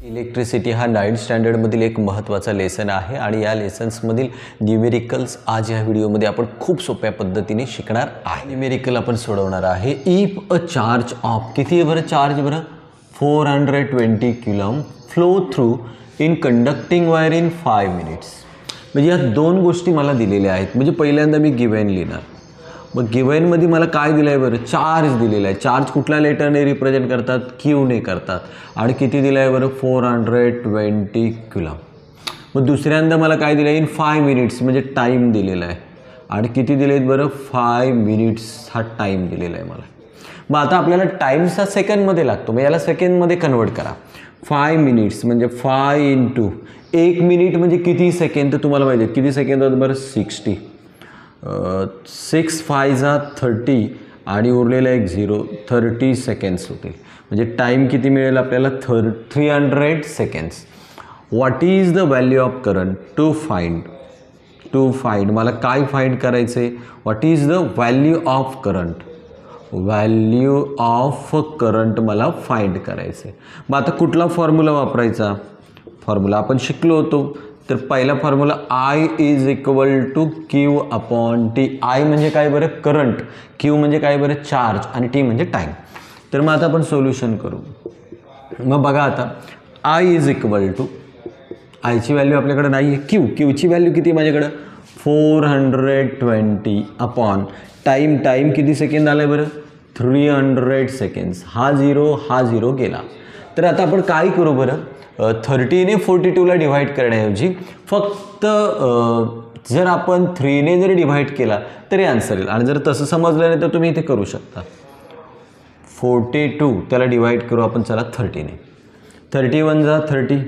Electricity हा 9th स्टँडर्डमधील एक महत्त्वाचा लेसन आहे आणि या लेसन्समधील न्यूमेरिकल्स आज या व्हिडिओमध्ये आपण खूप सोप्या पद्धतीने शिकणार आहे। न्यूमेरिकल आपण सोडवणार आहे। इफ अ चार्ज ऑफ किती आहे बरं चार्ज बरं 420 coulomb flow through in conducting wire in 5 minutes. म्हणजे या दोन गोष्टी मला दिलेल्या आहेत। म्हणजे पहिल्यांदा मी गिवन लिहिणार, मग गिवनमध्ये मला काय दिलं आहे बरं चार्ज दिलेला आहे। चार्ज कुठल्या लेटरने रिप्रेझेंट करतात क्यूने करतात आणि किती दिलं आहे बरं 420 कूलम। मग दुसऱ्यांदा मला काय दिलं आहे इन 5 मिनिट्स म्हणजे टाईम दिलेला आहे आणि किती दिले आहेत बरं 5 मिनिट्स हा टाईम दिलेला आहे मला। मग आता आपल्याला टाईम्स हा सेकंडमध्ये लागतो, मग याला सेकंडमध्ये कन्वर्ट करा। 5 मिनिट्स म्हणजे 5 इंटू 1 मिनिट म्हणजे किती सेकंड तर तुम्हाला माहिती आहे किती सेकंड होतं बरं 60। 6 5 30 आणि उरलेला एक 0 30 सेकंड्स होतील। म्हणजे टाईम किती मिळेल आपल्याला 300 seconds. What is the value of current to find मला काय फाइंड करायचं आहे। What is the value of current, value of current मला फाइंड करायचं आहे। मग आता कुठला फॉर्म्युला वापरायचा, फॉर्म्युला आपण शिकलो होतो। तर पहिला formula I is equal to Q upon T. I म्हणजे काय बरं करंट, क्यू म्हणजे काय बरं चार्ज आणि टी म्हणजे टाईम। तर मग आता आपण सोल्युशन करू। मग बघा आता I इज इक्वल टू आयची व्हॅल्यू आपल्याकडे नाही आहे, क्यूची व्हॅल्यू किती माझ्याकडं 420 अपॉन टाईम किती सेकंद आलं आहे बरं 300 सेकंड्स। हा 0 गेला। तर आता आपण काय करू बरं 30 ने 42ला डिवाइड करण्याऐवजी फक्त जर आपण 3 ने जर डिवाइड केला तरी आन्सर येईल। आणि जर तसं समजलं नाही तर तुम्ही इथे करू शकता 42 त्याला डिवाइड करू आपण चला 30 ने। 31 जा 30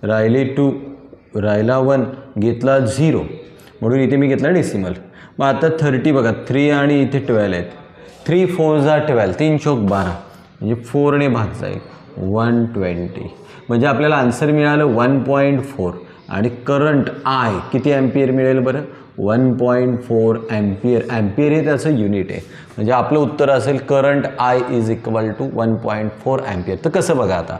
राहिले 2 राहिला 1 घेतला 0 म्हणून इथे मी घेतला डेसिमल। मग आता 30 बघा 3 आणि इथे 12 आहेत 3 4 जा 12 3 चौक 12 म्हणजे 4 ने भाग जाईल 120 म्हणजे आपल्याला आन्सर मिळालं 1.4 आणि करंट I किती ॲम्पियर मिळेल बरं 1.4 ॲम्पियर। ॲम्पियर हे त्याचं युनिट आहे म्हणजे आपलं उत्तर असेल current I is equal to 1.4 ampere. तर कसं बघा आता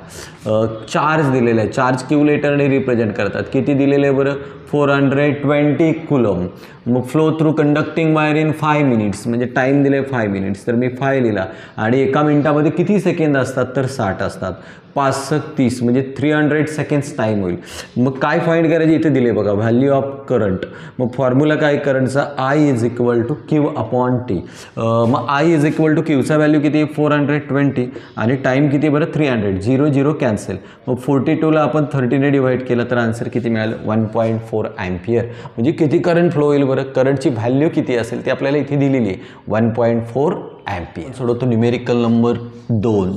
चार्ज दिलेला आहे, चार्ज क्यू लेटरने रिप्रेझेंट करतात किती दिलेलं आहे बरं 420 कूलम। मग flow through conducting wire in 5 minutes म्हणजे टाईम दिले 5 मिनिट्स तर मी 5 लिहिला आणि एका मिनिटामध्ये किती सेकंद असतात तर 60 असतात। 5 30 म्हणजे 300 सेकंड्स टाईम होईल। मग काय फाइंड करायचे इथे दिले बघा व्हॅल्यू ऑफ करंट। मग फॉर्म्युला काय करंटचा I is equal to Q upon T. मग I इज इक्वल टू क्यूचा व्हॅल्यू किती 420 आणि टाईम किती बरं 300 0 कॅन्सल। मग 42ला आपण 30 ने डिवाइड केलं तर आन्सर किती मिळालं 1.4 ॲम्पियर। म्हणजे किती करंट फ्लो होईल बरं करंटची व्हॅल्यू किती असेल ती आपल्याला इथे दिलेली आहे 1.4 ॲम्पियर। सोडवतो numerical number 2।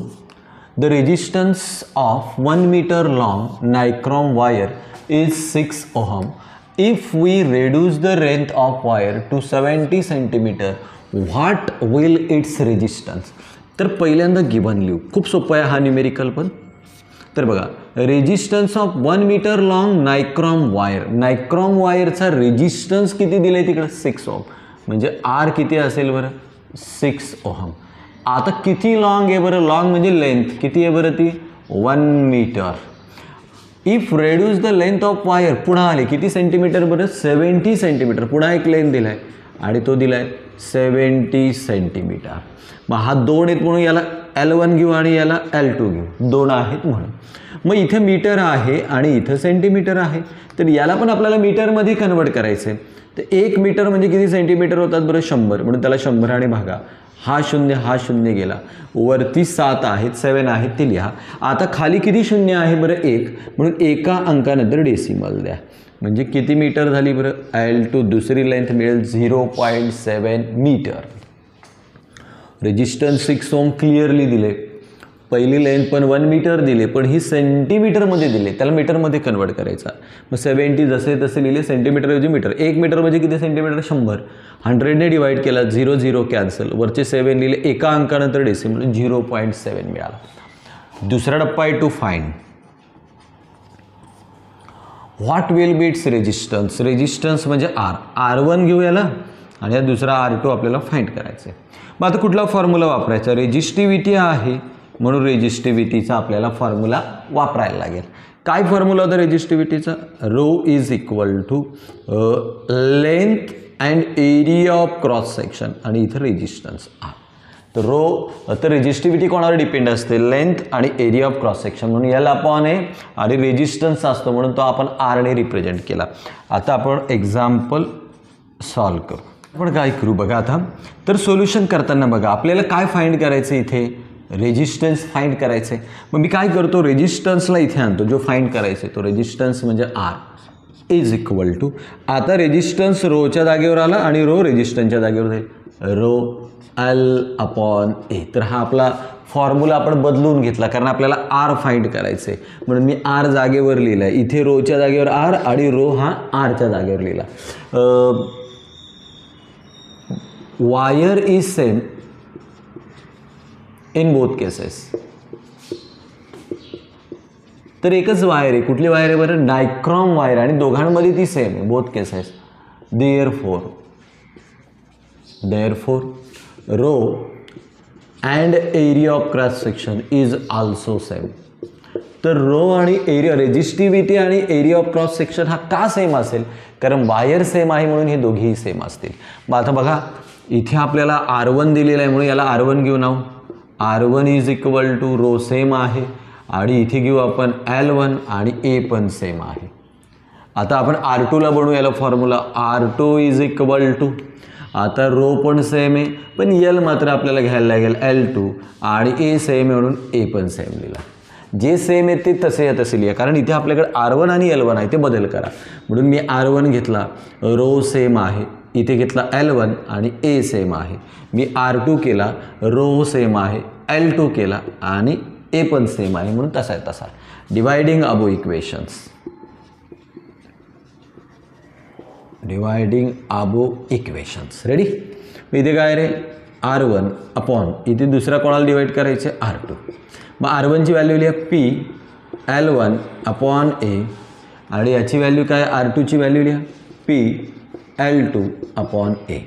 The resistance of 1 meter long nichrome wire is 6 ohm. If we reduce the length of wire to 70 centimeter, what will its resistance? तर पहिल्यांदा गिवन लिहू, खूप सोपं आहे हा न्यूमेरिकल पण। तर बघा resistance of 1 metre long nichrome wire, nichrome वायरचा रेजिस्टन्स किती दिले तिकडे 6 ओहम म्हणजे R किती असेल बरं 6 ओहम। आता किती लॉंग आहे बरं लॉंग म्हणजे लेंथ किती आहे बरं ती 1 metre. If reduce the length of wire पुन्हा आले किती सेंटीमीटर बरं 70 सेंटीमीटर। पुन्हा एक लेंथ दिला आहे आणि तो दिला आहे 70 सेंटीमीटर। मग हा 2 आहेत म्हणून याला L1 घेऊ आणि याला L2 घेऊ, 2 आहेत म्हणून। मग इथे मीटर आहे आणि इथं सेंटीमीटर आहे तर याला पण आपल्याला मीटरमध्ये कन्वर्ट करायचं आहे। तर 1 मीटर म्हणजे किती सेंटीमीटर होतात बरं 100 म्हणून त्याला 100 आणि भागा। हा शून्य गेला, वरती 7 आहेत 7 आहेत ते लिहा। आता खाली किती शून्य आहे बरं 1 म्हणून एका अंकानंतर डेसिमल द्या म्हणजे किती मीटर झाली बरं L2 दुसरी लेंथ मिळेल 0.7 मीटर। रेजिस्टन्स 6 ओम क्लिअरली दिले, पहिली लेंथ पण 1 मीटर दिले पण ही सेंटीमीटरमध्ये दिले त्याला मीटरमध्ये कन्वर्ट करायचा। मग 70 जसे तसे लिहिले सेंटीमीटरऐवजी मीटर। 1 मीटर म्हणजे किती सेंटीमीटर 100 100 ने डिवाइड केला 0 कॅन्सल वरचे 7 लिहिले एका अंकानंतर डेसिमल 0.7 मिळाला। दुसरा टप्पा आहे to find what will be its resistance. Resistance म्हणजे R1 घेऊ याला आणि हा दुसरा R2 आपल्याला फाइंड करायचं आहे। मग आता कुठला फॉर्म्युला वापरायचा रेजिस्टिव्हिटी आहे म्हणून रेजिस्टिव्हिटीचा आपल्याला फॉर्म्युला वापरायला लागेल. काय फॉर्म्युला होता रेजिस्टिव्हिटीचा? Rho is equal to length and area of cross section आणि इथं रेजिस्टन्स आर. तर रो तर रेजिस्टिव्हिटी कोणावर डिपेंड असते? लेंथ आणि एरिया ऑफ क्रॉस सेक्शन, म्हणून एल अपॉन ए आणि रेजिस्टन्स असतो म्हणून तो आपण आरने रिप्रेझेंट केला. आता आपण एक्झाम्पल सॉल्व करू. आपण काय करू बघा आता. तर सोल्युशन करताना बघा आपल्याला काय फाइंड करायचं इथे? रेजिस्टन्स फाइंड करायचं आहे. मग मी काय करतो? रेजिस्टन्सला इथे आणतो. जो फाइंड करायचं आहे तो रेजिस्टन्स म्हणजे आर इज इक्वल टू, आता रेजिस्टन्स रोच्या जागेवर आला आणि रो रेजिस्टन्सच्या जागेवर जाईल, रो एल अपॉन ए. तर हा आपला फॉर्म्युला आपण बदलून घेतला कारण आपल्याला आर फाइंड करायचं आहे म्हणून मी आर जागेवर लिहिला आहे. इथे रोच्या जागेवर आर आणि रो हा आरच्या जागेवर लिहिला. Wire is same in both cases. तर एकच वायर आहे. कुठली वायर आहे बरं? डायक्रॉम वायर आणि दोघांमध्ये ती सेम आहे both cases. Therefore rho and area of cross section is also same. तर रो आणि एरिया, रेजिस्टिव्हिटी आणि एरिया ऑफ क्रॉस सेक्शन हा का सेम असेल? कारण वायर सेम आहे म्हणून हे दोघेही सेम असतील. मग आता बघा इथे आपल्याला R1 दिलेला आहे म्हणून याला R1 घेऊ नाव. R1 is equal to rho same आहे आणि इथे घेऊ आपण L1 आणि ए पण सेम आहे. आता आपण R2ला बनवू याला formula. R2 is equal to, आता रो पण सेम आहे पण L मात्र आपल्याला घ्यायला लागेल L2 आणि ए सेम आहे म्हणून ए पण सेम लिहिला. जे सेम आहे ते तसे लिहा कारण इथे आपल्याकडे R1 आणि L1 आहे ते बदल करा. म्हणून मी R1 घेतला, रो सेम आहे. इथे घेतला L1 आणि ए सेम आहे. मी R2 केला, रो सेम आहे. L2 केला आणि ए पण सेम आहे म्हणून तसा आहे तसा. डिवायडिंग अबो इक्वेशन्स. रेडी? इथे काय रे? R1 अपॉन इथे दुसरा कोणाला डिवाइड करायचे? R2. मग R1ची व्हॅल्यू लिहा P L1 अपॉन ए आणि याची व्हॅल्यू काय? R2ची व्हॅल्यू लिहा P L2 अपॉन ए.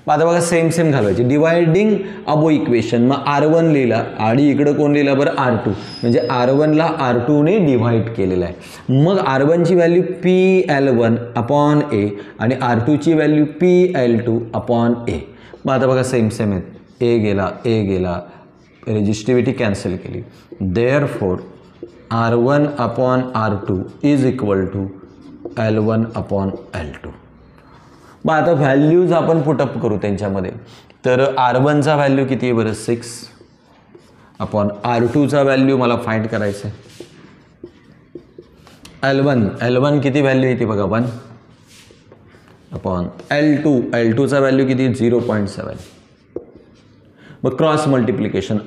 मग आता बघा सेम घालवायचे. Dividing above equation. मग R1 लिहिला आणि इकडं कोण लिहिला बरं? R2. म्हणजे R1ला R2ने डिव्हाइड केलेला आहे. मग R1ची व्हॅल्यू PL1 अपॉन ए आणि R2ची व्हॅल्यू PL2 अपॉन ए. मग आता बघा सेम आहेत. ए गेला रेजिस्टिव्हिटी कॅन्सल केली. Therefore R1 upon R2 is equal to L1 upon L2. मग आता व्हॅल्यूज आपण पुटअप करू त्यांच्यामध्ये. तर R1चा व्हॅल्यू किती आहे बरं? 6 अपॉन R2चा व्हॅल्यू मला फाइंड करायचं आहे. L1 किती व्हॅल्यू येते बघा? 1 अपॉन L2चा व्हॅल्यू किती? 0.7. मग क्रॉस मल्टिप्लिकेशन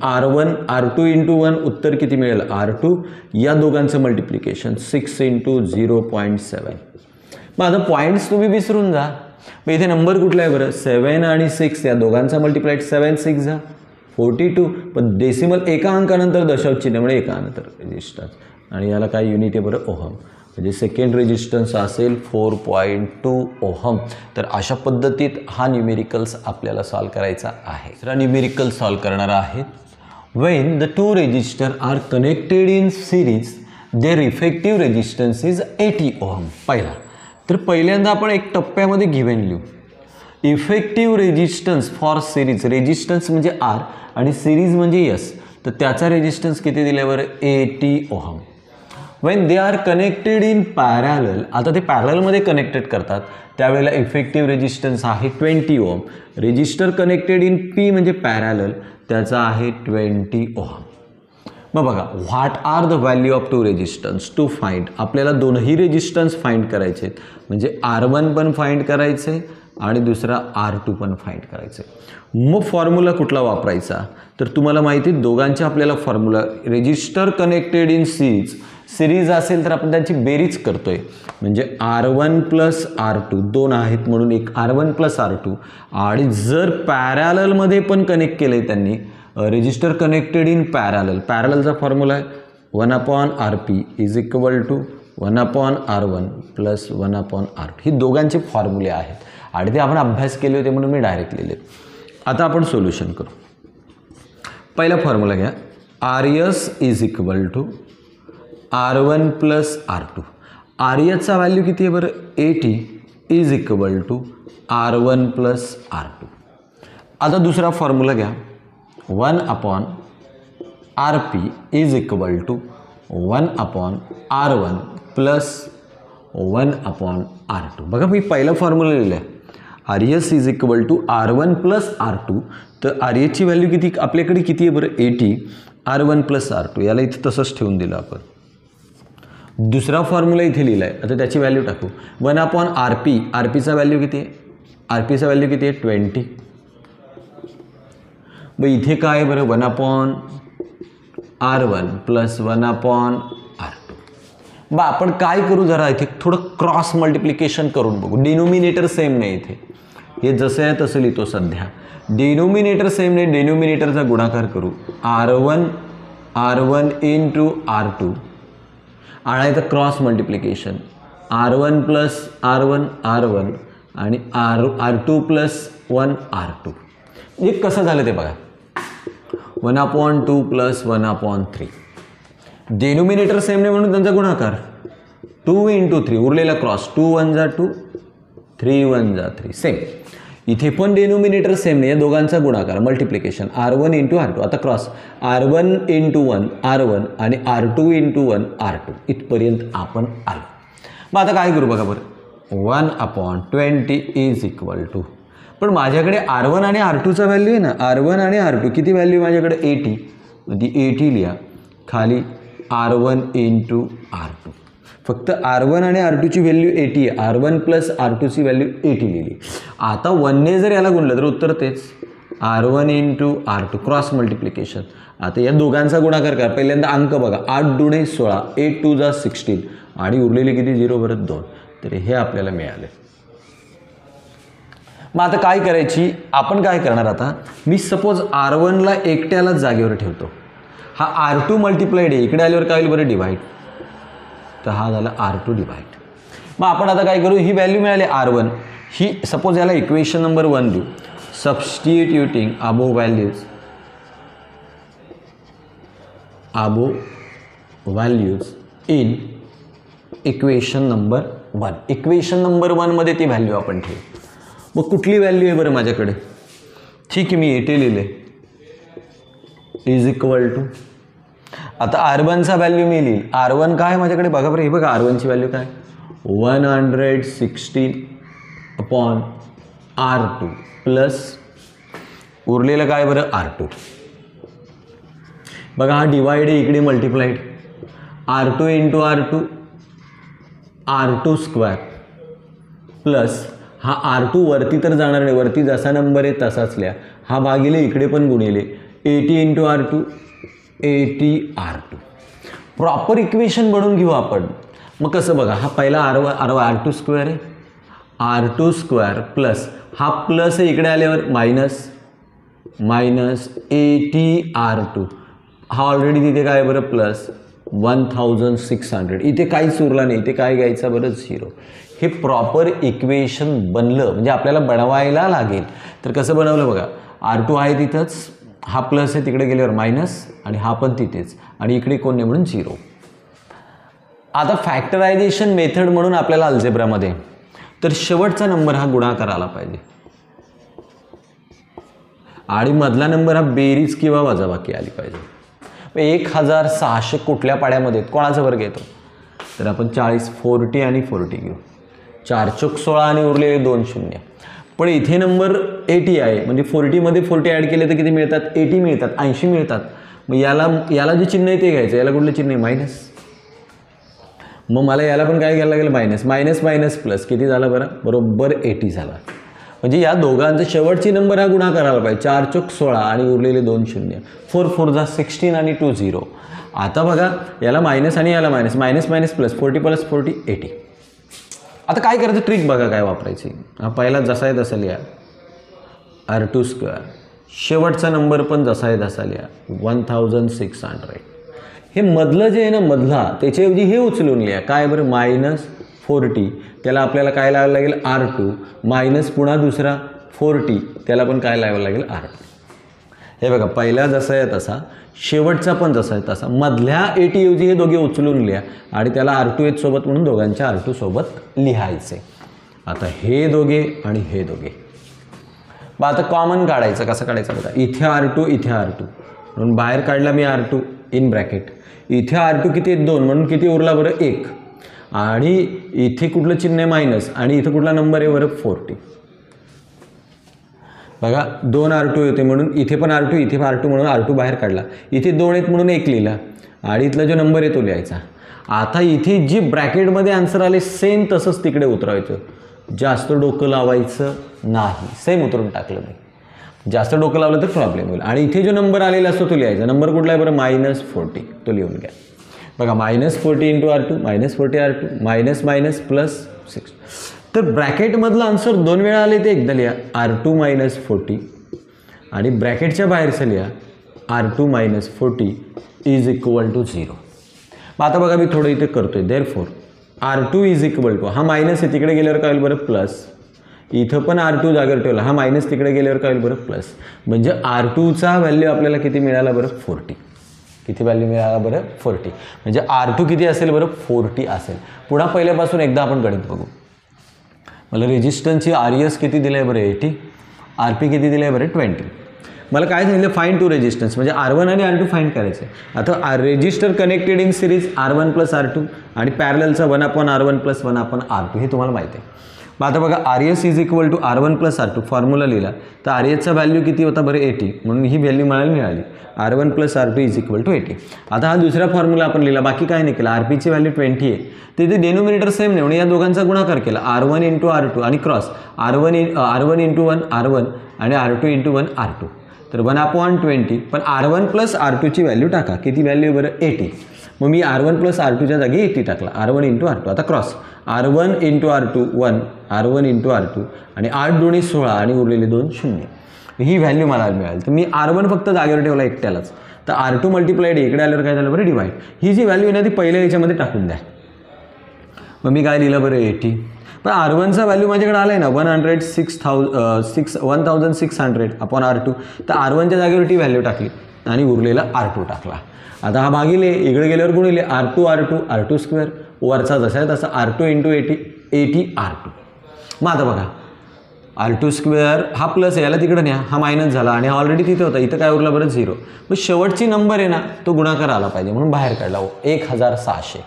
R2 इंटू 1 उत्तर किती मिळेल? R2. या दोघांचं मल्टिप्लिकेशन 6 इंटू 0.7. मग आता पॉईंट्स तुम्ही विसरून जा. मग इथे नंबर कुठला आहे बरं? 7 आणि 6 या दोघांचा मल्टिप्लाइड 7 6 जा 42. पण डेसिमल एका अंकानंतर दशांश चिन्हामुळे एका नंतर रेजिस्टन्स आणि याला काय युनिट आहे बरं? ओहम. म्हणजे सेकंड रेजिस्टन्स असेल 4.2 ओहम. तर अशा पद्धतीत हा न्यूमेरिकल्स आपल्याला सॉल्व करायचा आहे. दुसरा न्यूमेरिकल सॉल्व करणार आहेत. When the two resistor are connected in series their effective resistance is 80 ohm. तर पहिल्यांदा आपण एक टप्प्यामध्ये गिव्हन लिहू. Effective resistance for series. Resistance म्हणजे आर आणि सिरीज म्हणजे एस. तर त्याचा रेजिस्टन्स किती दिल्यावर? 80 ohm. When they are connected in parallel. आता ते पॅरॅललमध्ये कनेक्टेड करतात त्यावेळेला इफेक्टिव्ह रेजिस्टन्स आहे 20 ohm. Resistor connected in P म्हणजे पॅरॅलल त्याचा आहे 20 ओहम. मग बघा what are the value of two resistance to find. आपल्याला दोनही रेजिस्टन्स फाइंड करायचे आहेत. म्हणजे R1 पण फाइंड करायचे आणि दुसरा R2 पण फाइंड करायचे. मग फॉर्म्युला कुठला वापरायचा? तर तुम्हाला माहिती आहे दोघांचे आपल्याला formula. Resistor connected in series असेल तर आपण त्यांची बेरीज करतोय. म्हणजे R1 प्लस R2 2 आहेत म्हणून एक R1 प्लस R2. आणि जर पॅरॅललमध्ये पण कनेक्ट केलं आहे त्यांनी रेजिस्टर कनेक्टेड इन पॅरॅललचा फॉर्म्युला आहे 1/RP is equal to 1/R1 plus 1/R2. ही दोघांचे फॉर्म्युले आहेत आणि ते आपण अभ्यास केले होते म्हणून मी डायरेक्ट लिहिले. आता आपण सोल्युशन करू. पहिला फॉर्म्युला घ्या R S is equal to R1 plus R2. R एसचा व्हॅल्यू किती आहे बरं 80 is equal to R1 plus R2. आता दुसरा फॉर्म्युला घ्या 1 upon RP is equal to 1 upon R1 plus 1 upon R2. बघा मी पहिला फॉर्म्युला लिहिला आहे R S is equal to R1 plus R2. तर आर एसची व्हॅल्यू किती आपल्याकडे किती आहे बरं 80 R1 प्लस R2. याला इथे तसंच ठेवून दिलं आपण. दुसरा फॉर्म्युला इथे लिहिला आहे. आता त्याची व्हॅल्यू टाकू 1 अपॉन RP. RPचा व्हॅल्यू किती आहे RPचा व्हॅल्यू किती आहे 20. मग इथे काय आहे बरं 1 upon R1 plus 1 upon R2. बा आपण काय करू जरा इथे थोडं क्रॉस मल्टिप्लिकेशन करून बघू. डिनोमिनेटर सेम नाही इथे. हे जसं आहे तसं लिहितो सध्या. डिनोमिनेटर सेम नाही. डिनोमिनेटरचा गुणाकार करू R1 इंटू R2 आणायचं cross multiplication R1 plus R1 आणि R2 प्लस 1 R2. हे कसं झालं ते बघा 1/2 प्लस 1/3. डेनोमिनेटर सेम नाही म्हणून त्यांचा गुणाकार 2 इंटू 3 उरलेला क्रॉस 2 1 जा 2 3 1 जा 3 सेम. इथे पण डेनोमिनेटर सेम नाही. या दोघांचा गुणाकार मल्टिप्लिकेशन R1 इंटू R2. आता क्रॉस R1 इंटू 1 R1 आणि R2 इंटू 1 R2. इथपर्यंत आपण आलो. मग आता काय करू बघा बरं 1/20 इज इक्वल टू पण माझ्याकडे R1 आणि R2चा व्हॅल्यू आहे ना R1 आणि R2 किती व्हॅल्यू माझ्याकडे 80. मग ती 80 लिहा खाली R1 इंटू R2. फक्त R1 आणि R2ची व्हॅल्यू 80 आहे. R1 प्लस R2ची व्हॅल्यू 80 लिहिली. आता 1ने जर याला गुणलं तर उत्तर तेच R1 into R2 cross multiplication. आता या दोघांचा गुणाकार करा. पहिल्यांदा अंक बघा 8 दुणे 16 8 2 जा 16 आणि उरलेले किती 0 परत 2. तर हे आपल्याला मिळाले. मग आता काय करायची आपण काय करणार आता मी सपोज R1ला एकट्यालाच जागेवर ठेवतो. हा R2 मल्टिप्लाइड आहे. इकडे आल्यावर काय होईल बरं डिवाइड. तर हा झाला R2 डिवाइड. मग आपण आता काय करू ही व्हॅल्यू मिळाली R1 ही सपोज याला इक्वेशन नंबर 1 देऊ. Substituting above values in equation number 1. Equation number 1 मध्ये ती व्हॅल्यू आपण ठेवू. मग कुठली व्हॅल्यू आहे बरं माझ्याकडे ठीक आहे मी 80 लिहिले इज इक्वल टू आता R1चा व्हॅल्यू मी लिहिल R1 काय माझ्याकडे बघा बरं. हे बघा R1ची व्हॅल्यू काय 116 अपॉन R2 प्लस उरलेलं काय बरं R2. बघा हा डिवाइड आहे इकडे multiplied R2 into R2 square plus हा R2 वरती तर जाणार नाही. वरती जसा नंबर आहे तसाच लिहा. हा भागिले इकडे पण गुणिले 80 into R2 80 R2. Proper equation बनवून घेऊ आपण. मग कसं बघा हा पहिला R2 स्क्वेअर आहे R2 स्क्वेअर प्लस हा प्लस आहे इकडे आल्यावर मायनस 80 R2. हा ऑलरेडी तिथे काय बरं प्लस 1600. इथे काहीच उरला नाही. इथे काय घ्यायचं बरं 0. हे प्रॉपर इक्वेशन बनलं म्हणजे आपल्याला बनवायला लागेल. तर कसं बनवलं बघा R2 आहे तिथंच हा प्लस आहे तिकडे गेल्यावर मायनस आणि हा पण तिथेच आणि इकडे कोण नाही म्हणून 0. आता फॅक्टरायझेशन मेथड म्हणून आपल्याला अल्जेब्रामध्ये तर शेवटचा नंबर हा गुणाकार आला पाहिजे आणि मधला नंबर हा बेरीज किंवा वजाबाकी आली पाहिजे. 1600 कुठल्या पाड्यामध्ये कोणाचा वर्ग येतो तर आपण 40 आणि 40 घेऊ. 4 चौक 16 आणि उरलेले 2 शून्य. पण इथे नंबर 80 आहे म्हणजे 40मध्ये 40 ॲड केले तर किती मिळतात 80 मिळतात 80 मिळतात. मग याला जे चिन्ह आहे ते घ्यायचं. याला कुठलं चिन्ह आहे मायनस. मग मला याला पण काय घ्यायला लागेल मायनस प्लस किती झाला बरं बरोबर 80 झाला. म्हणजे या दोघांचा शेवटची नंबर हा गुणाकार आला पाहिजे. 4 चौक 16 आणि उरलेले 2 शून्य 4 4 जा 16 आणि 2 0. आता बघा याला मायनस आणि याला मायनस प्लस 40 प्लस 40 80. आता काय करायचं ट्रिक बघा काय वापरायची. हा पहिला जसा आहे तसा लिहा R2 स्क्वेअर शेवटचा नंबर पण जसा आहे तसा लिहा 1600. हे मधलं जे आहे ना मधला त्याच्याऐवजी हे उचलून लिहा काय बरं -40 त्याला आपल्याला काय लावायला लागेल R2 मायनस पुन्हा दुसरा 40 त्याला पण काय लावायला लागेल R2. हे बघा पहिला जसा आहे तसा, शेवटचा पण जसा आहे तसा, मधल्या AT ऐवजी हे दोघे उचलून लिहा आणि त्याला R2H सोबत म्हणून दोघांच्या R2 सोबत लिहायचे. आता हे दोघे आणि हे दोघे. मग आता कॉमन काढायचं. कसं काढायचं बघा, इथे R2 इथे R2 म्हणून बाहेर काढला मी R2 इन ब्रॅकेट. इथे R2 किती आहेत 2 म्हणून किती उरला बरं 1. आणि इथे कुठलं चिन्ह आहे मायनस आणि इथे कुठला नंबर आहे बरं 40. बघा 2 R2 होते म्हणून इथे पण R2 इथे पण R2 म्हणून R2 बाहेर काढला. इथे 2 आहेत म्हणून 1 लिहिला आणि इथला जो नंबर आहे तो लिहायचा. आता इथे जी ब्रॅकेटमध्ये आन्सर आले सेम तसंच तिकडे उतरवायचं. जास्त डोकं लावायचं नाही. सेम उतरून टाकलं मी. जास्त डोकं लावलं तर प्रॉब्लेम होईल. आणि इथे जो नंबर आलेला असतो तो लिहायचा. नंबर कुठला आहे बरं -40 तो लिहून घ्या. बघा -40 × R2 -40 R2 minus minus plus 6. तर ब्रॅकेटमधलं आन्सर 2 वेळा आले ते एकदा लिहा R2 - 40 आणि ब्रॅकेटच्या बाहेरचं लिहा R2 - 40 = 0. मग आता बघा मी थोडं इथे करतोय. देअरफॉर R2 = हा मायनस आहे तिकडे गेल्यावर काय होईल बरं प्लस. इथं पण R2 जागेवर ठेवला, हा मायनस तिकडे गेल्यावर काय होईल बरं प्लस. म्हणजे R2चा व्हॅल्यू आपल्याला किती मिळाला बरं 40. किती व्हॅल्यू मिळाला बरं 40. म्हणजे R2 किती असेल बरं 40 असेल. पुन्हा पहिल्यापासून एकदा आपण गणित बघू. मला रेजिस्टन्सची RS किती दिलं आहे बरं 80, RP किती दिलं आहे बरं 20. मला काय सांगितलं फाइंड टू रेजिस्टन्स म्हणजे R1 आणि R2 फाइंड करायचे. आता resistor connected in series R1 + R2 आणि पॅरललचा 1/R1 + 1/R2 हे तुम्हाला माहिती आहे. मग आता बघा RS = R1 + R2 फॉर्म्युला लिहिला तर RSचा व्हॅल्यू किती होता बरं 80 म्हणून ही व्हॅल्यू मला मिळाली. R1 + R2 = 80. आता हा दुसरा फॉर्म्युला आपण लिहिला, बाकी काय नाही केलं. RPची व्हॅल्यू 20 आहे तिथे डेनोमिनेटर सेम नाही म्हणून या दोघांचा गुणाकार केला R1 × R2 आणि क्रॉस R1 × 1 R1 आणि R2 × 1 R2. तर 1/20 पण R1 + R2ची व्हॅल्यू टाका. किती व्हॅल्यू बरं 80. मग मी R1 + R2च्या जागी 80 टाकला. R1 × R2. आता cross R1 × R2 1 R1 × R2 आणि 8 × 2 = 16 आणि उरलेले 2 0. ही व्हॅल्यू मला मिळाली. तर मी R1 फक्त जागेवर ठेवला एकट्यालाच. तर R2 मल्टिप्लाइड इकडे आल्यावर काय झालं बरं डिवाइड. ही जी व्हॅल्यू आहे ना ती पहिल्या याच्यामध्ये टाकून द्या. मग मी काय लिहिलं बरं 80. पण R1चा व्हॅल्यू माझ्याकडे आला आहे ना 1600/R2. तर R1च्या जागेवर ती व्हॅल्यू टाकली आणि उरलेला R2 टाकला. आता हा भागिले इकडे गेल्यावर गुणिले R2 वरचा जसा आहे तसा R2 × 80 R2. मग आता बघा R2² हा प्लस याला तिकडे न्या, हा मायनस झाला आणि हा ऑलरेडी तिथे होता. इथं काय उरला बरं 0. मग शेवटची नंबर आहे ना तो गुणाकार आला पाहिजे म्हणून बाहेर काढला 1600.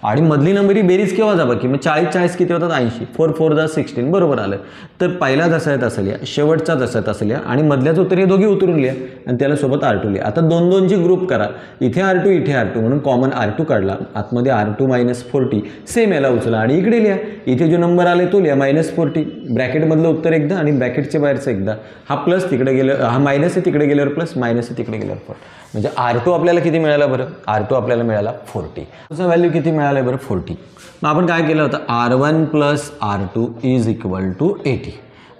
आणि मधली नंबर ही बेरीज केव्हा जा बाकी मग 40 किती होतात 80. 4 4 जा 16 बरोबर आलं. तर पहिला जसा आहे तसं लिहा, शेवटचा जसा आहे तसं लिहा आणि मधल्याचं उत्तर हे दोघे उतरून लिहा आणि त्याला सोबत R2 लिहा. आता 2-2ची ग्रुप करा. इथे R2 इथे R2 म्हणून कॉमन R2 काढला. आतमध्ये R2 - 40 सेम याला उचला आणि इकडे लिहा. इथे जो नंबर आला तो लिहा -40. ब्रॅकेटमधलं उत्तर एकदा आणि ब्रॅकेटच्या बाहेरचं एकदा. हा प्लस तिकडे गेलं, हा मायनस आहे तिकडे गेल्यावर प्लस, मायनस आहे तिकडे गेल्यावर प्लस. म्हणजे R2 आपल्याला किती मिळाला बरं R2 आपल्याला मिळाला 40. त्याचा व्हॅल्यू किती मिळाला बरं 40. मग आपण काय केलं होतं R1 + R2 = 80.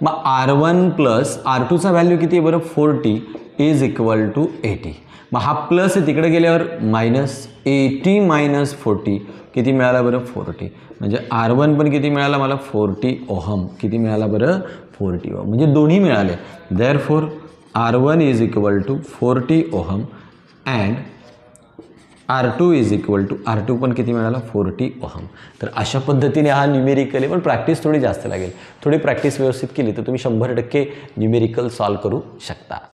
मग R1 + R2चा व्हॅल्यू किती आहे बरं 40 = 80. मग हा प्लस आहे तिकडे गेल्यावर -80 - 40 किती मिळाला बरं 40. म्हणजे R1 पण किती मिळाला मला 40 ओहम. किती मिळाला बरं 40 ओहम. म्हणजे दोन्ही मिळाले. Therefore R1 = 40 ohm and R2 पण किती मिळाला 40 ओहम. तर अशा पद्धतीने हा न्यूमेरिकल आहे पण प्रॅक्टिस थोडी जास्त लागेल. थोडी प्रॅक्टिस व्यवस्थित केली तर तुम्ही 100% न्यूमेरिकल सॉल्व करू शकता.